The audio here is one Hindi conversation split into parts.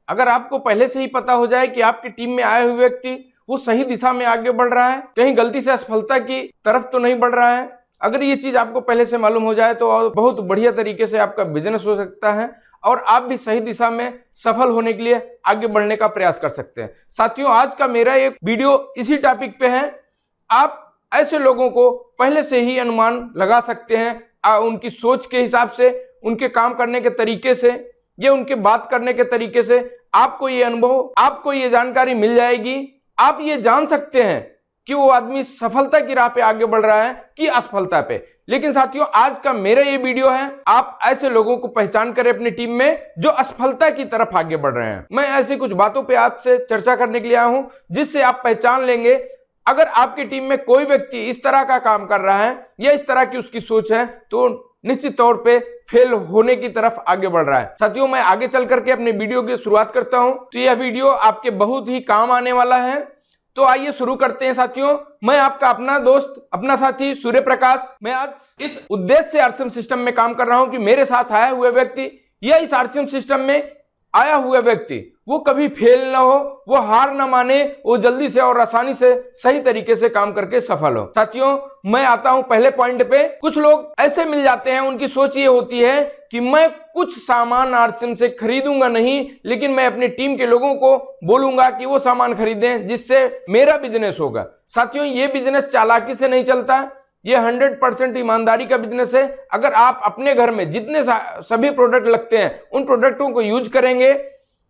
अगर आपको पहले से ही पता हो जाए कि आपकी टीम में आए हुए व्यक्ति वो सही दिशा में आगे बढ़ रहा है, कहीं गलती से असफलता की तरफ तो नहीं बढ़ रहा है, अगर ये चीज आपको पहले से मालूम हो जाए तो बहुत बढ़िया तरीके से आपका बिजनेस हो सकता है और आप भी सही दिशा में सफल होने के लिए आगे बढ़ने का प्रयास कर सकते हैं। साथियों, आज का मेरा एक वीडियो इसी टॉपिक पे है। आप ऐसे लोगों को पहले से ही अनुमान लगा सकते हैं, उनकी सोच के हिसाब से, उनके काम करने के तरीके से, ये उनके बात करने के तरीके से आपको ये अनुभव, आपको ये जानकारी मिल जाएगी। आप ये जान सकते हैं कि वो आदमी सफलता की राह पे आगे बढ़ रहा है कि असफलता पे। लेकिन साथियों, आज का मेरा ये वीडियो है, आप ऐसे लोगों को पहचान करें अपनी टीम में जो असफलता की तरफ आगे बढ़ रहे हैं। मैं ऐसी कुछ बातों पे आपसे चर्चा करने के लिए आया हूं जिससे आप पहचान लेंगे अगर आपकी टीम में कोई व्यक्ति इस तरह का काम कर रहा है या इस तरह की उसकी सोच है तो निश्चित तौर पे फेल होने की तरफ आगे बढ़ रहा है। साथियों, मैं आगे चल करके अपने वीडियो की शुरुआत करता हूं, तो यह वीडियो आपके बहुत ही काम आने वाला है। तो आइए शुरू करते हैं। साथियों, मैं आपका अपना दोस्त, अपना साथी सूर्य प्रकाश। मैं आज इस उद्देश्य से आरसीएम सिस्टम में काम कर रहा हूं कि मेरे साथ आए हुए व्यक्ति या इस आरसीएम सिस्टम में आया हुआ व्यक्ति वो कभी फेल ना हो, वो हार ना माने, वो जल्दी से और आसानी से सही तरीके से काम करके सफल हो। साथियों, मैं आता हूं पहले पॉइंट पे। कुछ लोग ऐसे मिल जाते हैं, उनकी सोच ये होती है कि मैं कुछ सामान आरसीएम से खरीदूंगा नहीं, लेकिन मैं अपनी टीम के लोगों को बोलूंगा कि वो सामान खरीदें जिससे मेरा बिजनेस होगा। साथियों, ये बिजनेस चालाकी से नहीं चलता, ये 100% ईमानदारी का बिजनेस है। अगर आप अपने घर में जितने सभी प्रोडक्ट लगते हैं उन प्रोडक्टों को यूज करेंगे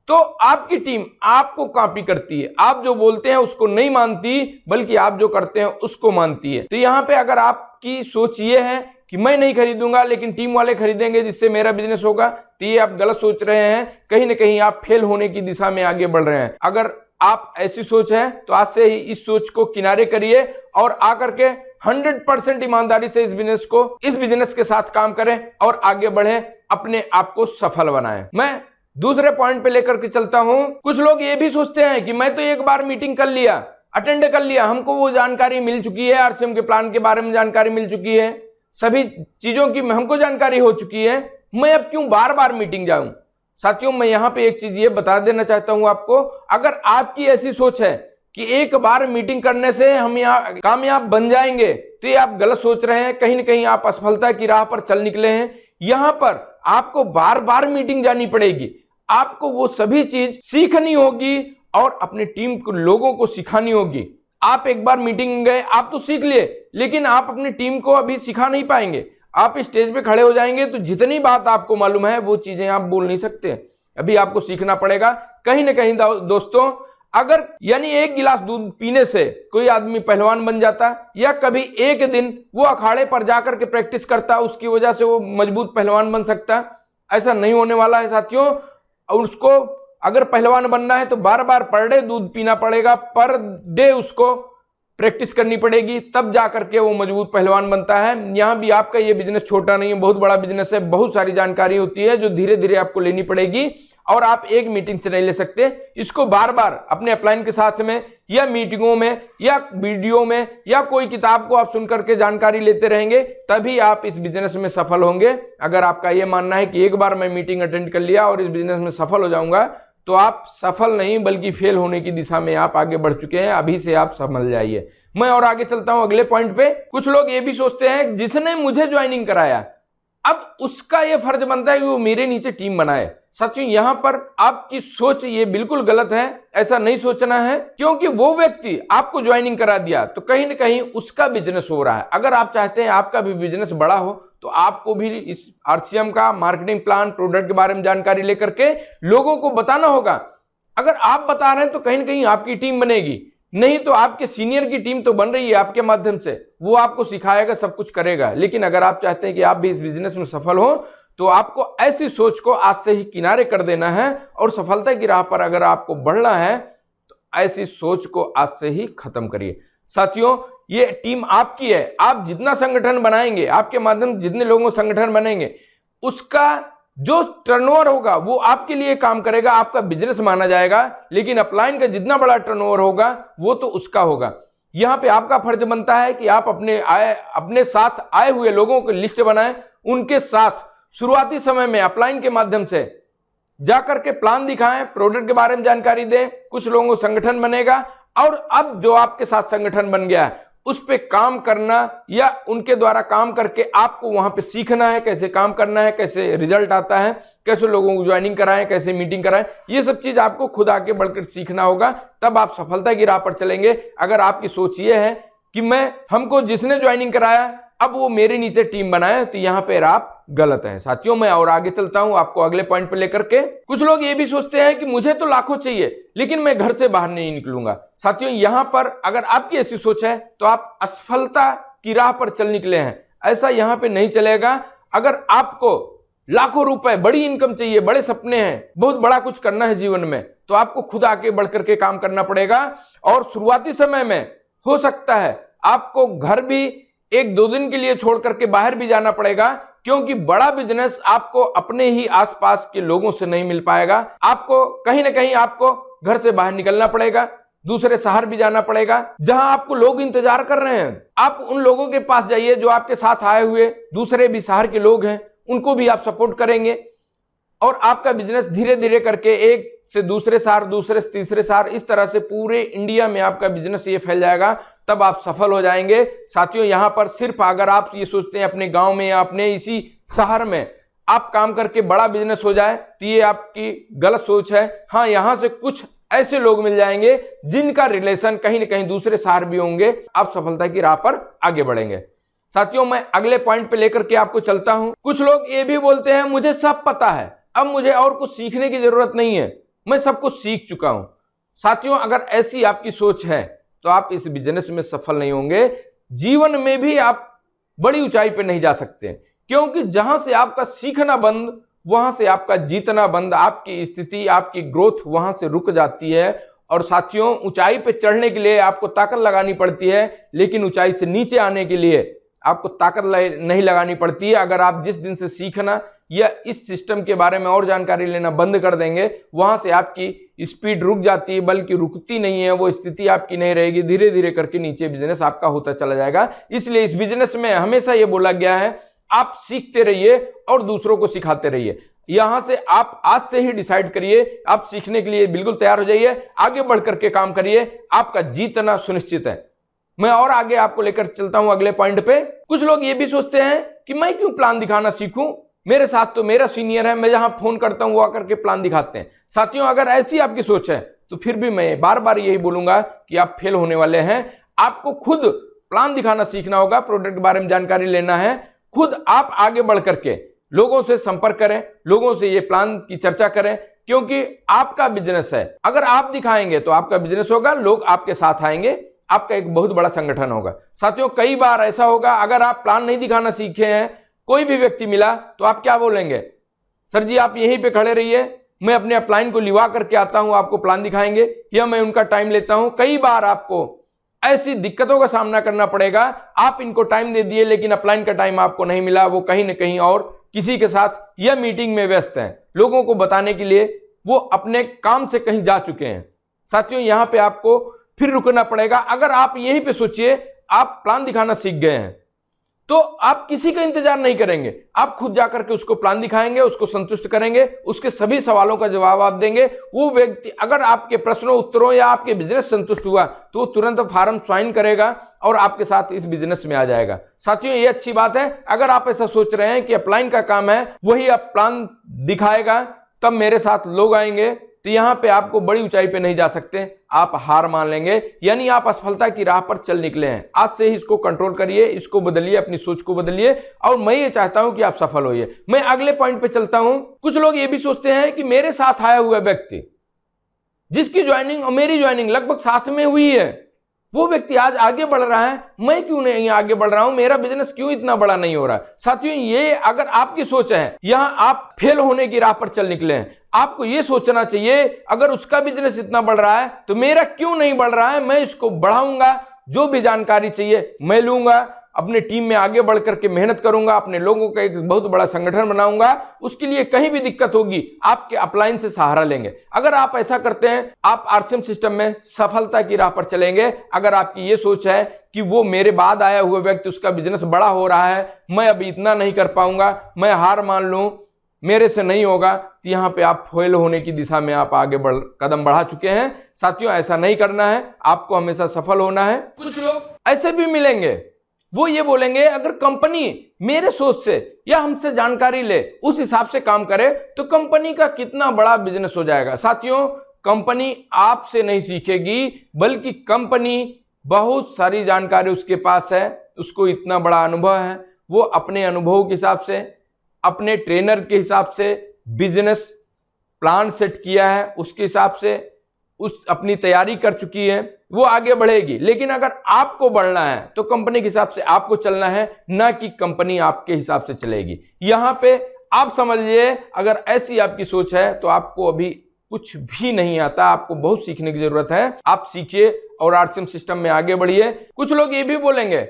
तो आपकी टीम आपको कॉपी करती है। आप जो बोलते हैं उसको नहीं मानती, बल्कि आप जो करते हैं उसको मानती है। तो यहां पे अगर आपकी सोच ये है कि मैं नहीं खरीदूंगा लेकिन टीम वाले खरीदेंगे जिससे मेरा बिजनेस होगा, तो ये आप गलत सोच रहे हैं। कहीं ना कहीं आप फेल होने की दिशा में आगे बढ़ रहे हैं। अगर आप ऐसी सोच है तो आज से ही इस सोच को किनारे करिए और आकर के 100% ईमानदारी से इस बिजनेस के साथ काम करें और आगे बढ़ें, अपने आप को सफल बनाएं। मैं दूसरे पॉइंट पे लेकर के चलता हूं। कुछ लोग ये भी सोचते हैं कि मैं तो एक बार मीटिंग कर लिया, अटेंड कर लिया, हमको वो जानकारी मिल चुकी है, आरसीएम के प्लान के बारे में जानकारी मिल चुकी है, सभी चीजों की हमको जानकारी हो चुकी है, मैं अब क्यों बार बार मीटिंग जाऊं। साथियों, मैं यहां पे एक चीज ये बता देना चाहता हूं आपको, अगर आपकी ऐसी सोच है कि एक बार मीटिंग करने से हम यहाँ कामयाब बन जाएंगे, तो ये आप गलत सोच रहे हैं। कहीं ना कहीं आप असफलता की राह पर चल निकले हैं। यहां पर आपको बार बार मीटिंग जानी पड़ेगी, आपको वो सभी चीज सीखनी होगी और अपनी टीम को लोगों को सिखानी होगी। आप एक बार मीटिंग गए, आप तो सीख लिए, लेकिन आप अपनी टीम को अभी सिखा नहीं पाएंगे। आप स्टेज पे खड़े हो जाएंगे तो जितनी बात आपको मालूम है वो चीजें आप बोल नहीं सकते। अभी आपको सीखना पड़ेगा। कहीं ना कहीं दोस्तों, अगर यानी एक गिलास दूध पीने से कोई आदमी पहलवान बन जाता या कभी एक दिन वो अखाड़े पर जाकर के प्रैक्टिस करता, उसकी वजह से वो मजबूत पहलवान बन सकता, ऐसा नहीं होने वाला है साथियों। और उसको अगर पहलवान बनना है तो बार बार पर डे दूध पीना पड़ेगा, पर डे उसको प्रैक्टिस करनी पड़ेगी, तब जाकर के वो मजबूत पहलवान बनता है। यहां भी आपका ये बिजनेस छोटा नहीं है, बहुत बड़ा बिजनेस है। बहुत सारी जानकारी होती है जो धीरे धीरे आपको लेनी पड़ेगी और आप एक मीटिंग से नहीं ले सकते। इसको बार बार अपने अपलाइन के साथ में या मीटिंगों में या वीडियो में या कोई किताब को आप सुन करके जानकारी लेते रहेंगे, तभी आप इस बिजनेस में सफल होंगे। अगर आपका ये मानना है कि एक बार मैं मीटिंग अटेंड कर लिया और इस बिजनेस में सफल हो जाऊंगा, तो आप सफल नहीं बल्कि फेल होने की दिशा में आप आगे बढ़ चुके हैं। अभी से आप समझ जाइए। मैं और आगे चलता हूं अगले पॉइंट पे। कुछ लोग ये भी सोचते हैं जिसने मुझे ज्वाइनिंग कराया, अब उसका यह फर्ज बनता है कि वो मेरे नीचे टीम बनाए। साथियों, यहां पर आपकी सोच ये बिल्कुल गलत है। ऐसा नहीं सोचना है, क्योंकि वो व्यक्ति आपको ज्वाइनिंग करा दिया तो कहीं ना कहीं उसका बिजनेस हो रहा है। अगर आप चाहते हैं आपका भी बिजनेस बड़ा हो तो आपको भी इस आरसीएम का मार्केटिंग प्लान, प्रोडक्ट के बारे में जानकारी लेकर के लोगों को बताना होगा। अगर आप बता रहे हैं तो कहीं ना कहीं आपकी टीम बनेगी, नहीं तो आपके सीनियर की टीम तो बन रही है आपके माध्यम से, वो आपको सिखाएगा, सब कुछ करेगा। लेकिन अगर आप चाहते हैं कि आप भी इस बिजनेस में सफल हो तो आपको ऐसी सोच को आज से ही किनारे कर देना है और सफलता की राह पर अगर आपको बढ़ना है तो ऐसी सोच को आज से ही खत्म करिए। साथियों, ये टीम आपकी है। आप जितना संगठन बनाएंगे, आपके माध्यम से जितने लोगों संगठन बनेंगे, उसका जो टर्नओवर होगा वो आपके लिए काम करेगा, आपका बिजनेस माना जाएगा। लेकिन अपलाइन का जितना बड़ा टर्नओवर होगा वो तो उसका होगा। यहां पे आपका फर्ज बनता है कि आप अपने साथ आए हुए लोगों की लिस्ट बनाएं, उनके साथ शुरुआती समय में अपलाइन के माध्यम से जाकर के प्लान दिखाएं, प्रोडक्ट के बारे में जानकारी दें, कुछ लोगों को संगठन बनेगा और अब जो आपके साथ संगठन बन गया है उस पे काम करना या उनके द्वारा काम करके आपको वहां पे सीखना है, कैसे काम करना है, कैसे रिजल्ट आता है, कैसे लोगों को ज्वाइनिंग कराएं, कैसे मीटिंग कराएं, ये सब चीज आपको खुद आगे बढ़कर सीखना होगा, तब आप सफलता की राह पर चलेंगे। अगर आपकी सोच ये है कि हमको जिसने ज्वाइनिंग कराया अब वो मेरे नीचे टीम बनाए, तो यहां पर आप गलत हैं साथियों। मैं और आगे चलता हूं आपको अगले पॉइंट पे लेकर के। कुछ लोग ये भी सोचते हैं कि मुझे तो लाखों चाहिए लेकिन मैं घर से बाहर नहीं निकलूंगा। साथियों यहां पर अगर आपकी ऐसी सोच है तो आप असफलता की राह पर चल निकले हैं। ऐसा यहां पे नहीं चलेगा। अगर आपको लाखों रुपए, बड़ी इनकम चाहिए, बड़े सपने हैं, बहुत बड़ा कुछ करना है जीवन में, तो आपको खुद आके बढ़कर के काम करना पड़ेगा। और शुरुआती समय में हो सकता है आपको घर भी 1-2 दिन के लिए छोड़ करके बाहर भी जाना पड़ेगा, क्योंकि बड़ा बिजनेस आपको अपने ही आसपास के लोगों से नहीं मिल पाएगा। आपको कहीं ना कहीं आपको घर से बाहर निकलना पड़ेगा, दूसरे शहर भी जाना पड़ेगा जहां आपको लोग इंतजार कर रहे हैं। आप उन लोगों के पास जाइए जो आपके साथ आए हुए दूसरे भी शहर के लोग हैं, उनको भी आप सपोर्ट करेंगे और आपका बिजनेस धीरे धीरे करके एक से दूसरे शहर, दूसरे से तीसरे शहर, इस तरह से पूरे इंडिया में आपका बिजनेस ये फैल जाएगा, तब आप सफल हो जाएंगे। साथियों यहां पर सिर्फ अगर आप ये सोचते हैं अपने गांव में या अपने इसी शहर में आप काम करके बड़ा बिजनेस हो जाए, तो ये आपकी गलत सोच है। हाँ, यहां से कुछ ऐसे लोग मिल जाएंगे जिनका रिलेशन कहीं ना कहीं दूसरे शहर भी होंगे, आप सफलता की राह पर आगे बढ़ेंगे। साथियों मैं अगले पॉइंट पे लेकर के आपको चलता हूं। कुछ लोग ये भी बोलते हैं मुझे सब पता है, अब मुझे और कुछ सीखने की जरूरत नहीं है, मैं सब कुछ सीख चुका हूं। साथियों अगर ऐसी आपकी सोच है तो आप इस बिजनेस में सफल नहीं होंगे। जीवन में भी आप बड़ी ऊंचाई पे नहीं जा सकते, क्योंकि जहां से आपका सीखना बंद, वहां से आपका जीतना बंद, आपकी स्थिति, आपकी ग्रोथ वहां से रुक जाती है। और साथियों ऊंचाई पे चढ़ने के लिए आपको ताकत लगानी पड़ती है, लेकिन ऊंचाई से नीचे आने के लिए आपको ताकत नहीं लगानी पड़ती है। अगर आप जिस दिन से सीखना या इस सिस्टम के बारे में और जानकारी लेना बंद कर देंगे, वहां से आपकी स्पीड रुक जाती है, बल्कि रुकती नहीं है, वो स्थिति आपकी नहीं रहेगी, धीरे धीरे करके नीचे बिजनेस आपका होता चला जाएगा। इसलिए इस बिजनेस में हमेशा ये बोला गया है आप सीखते रहिए और दूसरों को सिखाते रहिए। यहां से आप आज से ही डिसाइड करिए, आप सीखने के लिए बिल्कुल तैयार हो जाइए, आगे बढ़ करके काम करिए, आपका जीतना सुनिश्चित है। मैं और आगे आपको लेकर चलता हूं अगले पॉइंट पे। कुछ लोग ये भी सोचते हैं कि मैं क्यों प्लान दिखाना सीखूं, मेरे साथ तो मेरा सीनियर है, मैं जहां फोन करता हूं वो आकर के प्लान दिखाते हैं। साथियों अगर ऐसी आपकी सोच है तो फिर भी मैं बार बार यही बोलूंगा कि आप फेल होने वाले हैं। आपको खुद प्लान दिखाना सीखना होगा, प्रोडक्ट के बारे में जानकारी लेना है, खुद आप आगे बढ़ करके लोगों से संपर्क करें, लोगों से ये प्लान की चर्चा करें, क्योंकि आपका बिजनेस है। अगर आप दिखाएंगे तो आपका बिजनेस होगा, लोग आपके साथ आएंगे, आपका एक बहुत बड़ा संगठन होगा। साथियों कई बार ऐसा होगा, अगर आप प्लान नहीं दिखाना सीखे हैं, कोई भी व्यक्ति मिला तो आप क्या बोलेंगे, सर जी आप यहीं पे खड़े रहिए, मैं अपने अपलाइन को लिवा करके आता हूं, आपको प्लान दिखाएंगे, या मैं उनका टाइम लेता हूं। कई बार आपको ऐसी दिक्कतों का सामना करना पड़ेगा, आप इनको टाइम दे दिए लेकिन अपलाइन का टाइम आपको नहीं मिला, वो कहीं ना कहीं और किसी के साथ या मीटिंग में व्यस्त हैं, लोगों को बताने के लिए वो अपने काम से कहीं जा चुके हैं। साथियों यहां पे आपको फिर रुकना पड़ेगा। अगर आप यहीं पे सोचिए आप प्लान दिखाना सीख गए हैं तो आप किसी का इंतजार नहीं करेंगे, आप खुद जाकर के उसको प्लान दिखाएंगे, उसको संतुष्ट करेंगे, उसके सभी सवालों का जवाब आप देंगे। वो व्यक्ति अगर आपके प्रश्नों उत्तरों या आपके बिजनेस संतुष्ट हुआ तो वो तुरंत फॉर्म साइन करेगा और आपके साथ इस बिजनेस में आ जाएगा। साथियों ये अच्छी बात है। अगर आप ऐसा सोच रहे हैं कि अपलाइन का काम है, वही आप प्लान दिखाएगा तब मेरे साथ लोग आएंगे, तो यहां पे आपको बड़ी ऊंचाई पे नहीं जा सकते, आप हार मान लेंगे, यानी आप असफलता की राह पर चल निकले हैं। आज से ही इसको कंट्रोल करिए, इसको बदलिए, अपनी सोच को बदलिए, और मैं ये चाहता हूं कि आप सफल होइए। मैं अगले पॉइंट पे चलता हूं। कुछ लोग ये भी सोचते हैं कि मेरे साथ आया हुआ व्यक्ति जिसकी ज्वाइनिंग और मेरी ज्वाइनिंग लगभग साथ में हुई है, वो व्यक्ति आज आगे बढ़ रहा है, मैं क्यों नहीं आगे बढ़ रहा हूं, मेरा बिजनेस क्यों इतना बड़ा नहीं हो रहा। साथियों ये अगर आपकी सोच है, यहां आप फेल होने की राह पर चल निकले हैं। आपको यह सोचना चाहिए अगर उसका बिजनेस इतना बढ़ रहा है तो मेरा क्यों नहीं बढ़ रहा है, मैं इसको बढ़ाऊंगा, जो भी जानकारी चाहिए मैं लूंगा, अपने टीम में आगे बढ़ करके मेहनत करूंगा, अपने लोगों का एक बहुत बड़ा संगठन बनाऊंगा, उसके लिए कहीं भी दिक्कत होगी आपके अपलाइन से सहारा लेंगे। अगर आप ऐसा करते हैं आप आरसीएम सिस्टम में सफलता की राह पर चलेंगे। अगर आपकी ये सोच है कि वो मेरे बाद आया हुआ व्यक्ति उसका बिजनेस बड़ा हो रहा है, मैं अभी इतना नहीं कर पाऊंगा, मैं हार मान लूं, मेरे से नहीं होगा, तो यहाँ पे आप फेल होने की दिशा में आप आगे कदम बढ़ा चुके हैं। साथियों, ऐसा नहीं करना है, आपको हमेशा सफल होना है। कुछ लोग ऐसे भी मिलेंगे, वो ये बोलेंगे अगर कंपनी मेरे सोच से या हमसे जानकारी ले, उस हिसाब से काम करे, तो कंपनी का कितना बड़ा बिजनेस हो जाएगा। साथियों, कंपनी आपसे नहीं सीखेगी, बल्कि कंपनी बहुत सारी जानकारी उसके पास है, उसको इतना बड़ा अनुभव है, वो अपने अनुभव के हिसाब से, अपने ट्रेनर के हिसाब से बिजनेस प्लान सेट किया है, उसके हिसाब से उस अपनी तैयारी कर चुकी है, वो आगे बढ़ेगी। लेकिन अगर आपको बढ़ना है तो कंपनी के हिसाब से आपको चलना है, ना कि कंपनी आपके हिसाब से चलेगी। यहां पे आप समझिए, अगर ऐसी आपकी सोच है तो आपको अभी कुछ भी नहीं आता, आपको बहुत सीखने की जरूरत है। आप सीखिए और आरसीएम सिस्टम में आगे बढ़िए। कुछ लोग ये भी बोलेंगे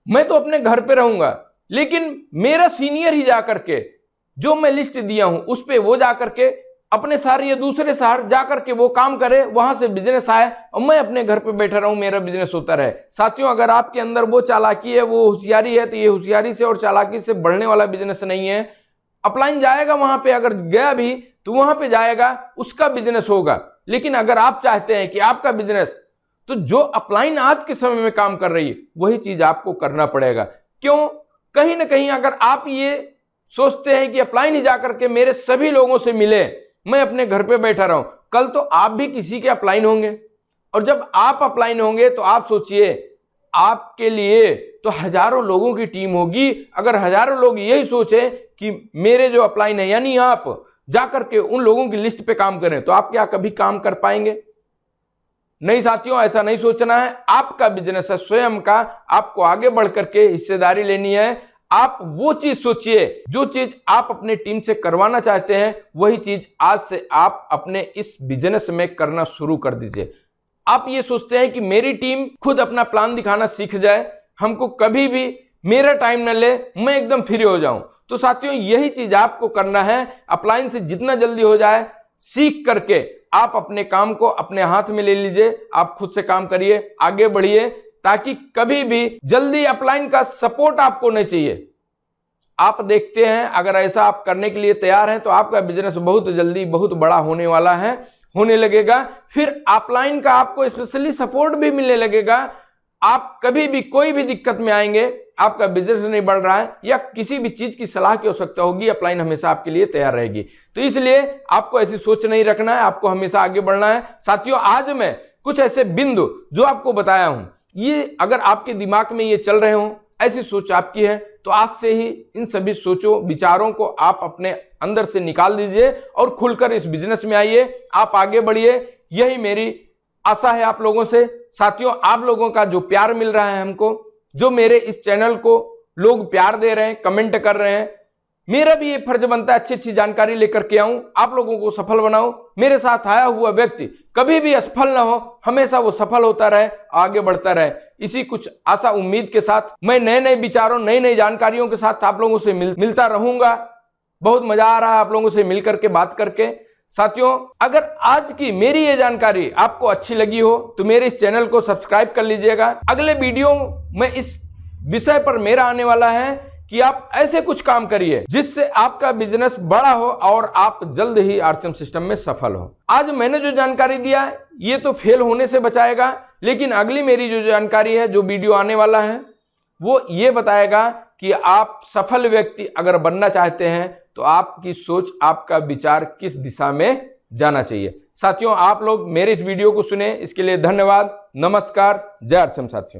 मैं तो अपने घर पे रहूंगा, लेकिन मेरा सीनियर ही जाकर के जो मैं लिस्ट दिया हूं उस पे वो जाकर के अपने शहर या दूसरे शहर जाकर के वो काम करे, वहां से बिजनेस आए और मैं अपने घर पे बैठा रहूं, मेरा बिजनेस होता रहे। साथियों, अगर आपके अंदर वो चालाकी है, वो होशियारी है, तो ये होशियारी से और चालाकी से बढ़ने वाला बिजनेस नहीं है। अपलाइन जाएगा वहां पे, अगर गया भी तो वहां पे जाएगा, उसका बिजनेस होगा। लेकिन अगर आप चाहते हैं कि आपका बिजनेस, तो जो अपलाइन आज के समय में काम कर रही है वही चीज आपको करना पड़ेगा। क्यों? कहीं ना कहीं अगर आप ये सोचते हैं कि अपलाइन ही जाकर के मेरे सभी लोगों से मिले, मैं अपने घर पे बैठा रहूं, कल तो आप भी किसी के अपलाइन होंगे, और जब आप अपलाइन होंगे तो आप सोचिए, आपके लिए तो हजारों लोगों की टीम होगी। अगर हजारों लोग यही सोचे कि मेरे जो अपलाइन है, यानी आप जाकर के उन लोगों की लिस्ट पे काम करें, तो आप क्या कभी काम कर पाएंगे? नहीं साथियों, ऐसा नहीं सोचना है। आपका बिजनेस है स्वयं का, आपको आगे बढ़ करके हिस्सेदारी लेनी है। आप वो चीज सोचिए, जो चीज आप अपने टीम से करवाना चाहते हैं, वही चीज आज से आप अपने इस बिजनेस में करना शुरू कर दीजिए। आप ये सोचते हैं कि मेरी टीम खुद अपना प्लान दिखाना सीख जाए, हमको कभी भी मेरा टाइम न ले, मैं एकदम फ्री हो जाऊं, तो साथियों यही चीज आपको करना है। अपलाइन से जितना जल्दी हो जाए सीख करके आप अपने काम को अपने हाथ में ले लीजिए, आप खुद से काम करिए, आगे बढ़िए, ताकि कभी भी जल्दी अपलाइन का सपोर्ट आपको नहीं चाहिए। आप देखते हैं, अगर ऐसा आप करने के लिए तैयार हैं तो आपका बिजनेस बहुत जल्दी बहुत बड़ा होने वाला है, होने लगेगा। फिर अपलाइन का आपको स्पेशली सपोर्ट भी मिलने लगेगा। आप कभी भी कोई भी दिक्कत में आएंगे, आपका बिजनेस नहीं बढ़ रहा है या किसी भी चीज की सलाह की आवश्यकता होगी, अपलाइन हमेशा आपके लिए तैयार रहेगी। तो इसलिए आपको ऐसी सोच नहीं रखना है, आपको हमेशा आगे बढ़ना है। साथियों, आज मैं कुछ ऐसे बिंदु जो आपको बताया हूं, ये अगर आपके दिमाग में ये चल रहे हो, ऐसी सोच आपकी है, तो आज से ही इन सभी सोचों विचारों को आप अपने अंदर से निकाल दीजिए और खुलकर इस बिजनेस में आइए, आप आगे बढ़िए। यही मेरी आशा है आप लोगों से। साथियों, आप लोगों का जो प्यार मिल रहा है हमको, जो मेरे इस चैनल को लोग प्यार दे रहे हैं, कमेंट कर रहे हैं, मेरा भी ये फर्ज बनता है अच्छी अच्छी जानकारी लेकर के आऊं, आप लोगों को सफल बनाऊं। मेरे साथ आया हुआ व्यक्ति कभी भी असफल ना हो, हमेशा वो सफल होता रहे, आगे बढ़ता रहे। इसी कुछ आशा उम्मीद के साथ मैं नए नए विचारों, नई नई जानकारियों के साथ आप लोगों से मिलता रहूंगा। बहुत मजा आ रहा है आप लोगों से मिल करके, बात करके। साथियों, अगर आज की मेरी ये जानकारी आपको अच्छी लगी हो तो मेरे इस चैनल को सब्सक्राइब कर लीजिएगा। अगले वीडियो में इस विषय पर मेरा आने वाला है कि आप ऐसे कुछ काम करिए जिससे आपका बिजनेस बड़ा हो और आप जल्द ही आरसीएम सिस्टम में सफल हो। आज मैंने जो जानकारी दिया है ये तो फेल होने से बचाएगा, लेकिन अगली मेरी जो जानकारी है, जो वीडियो आने वाला है, वो ये बताएगा कि आप सफल व्यक्ति अगर बनना चाहते हैं तो आपकी सोच, आपका विचार किस दिशा में जाना चाहिए। साथियों, आप लोग मेरे इस वीडियो को सुने, इसके लिए धन्यवाद। नमस्कार, जय आरसीएम साथियों।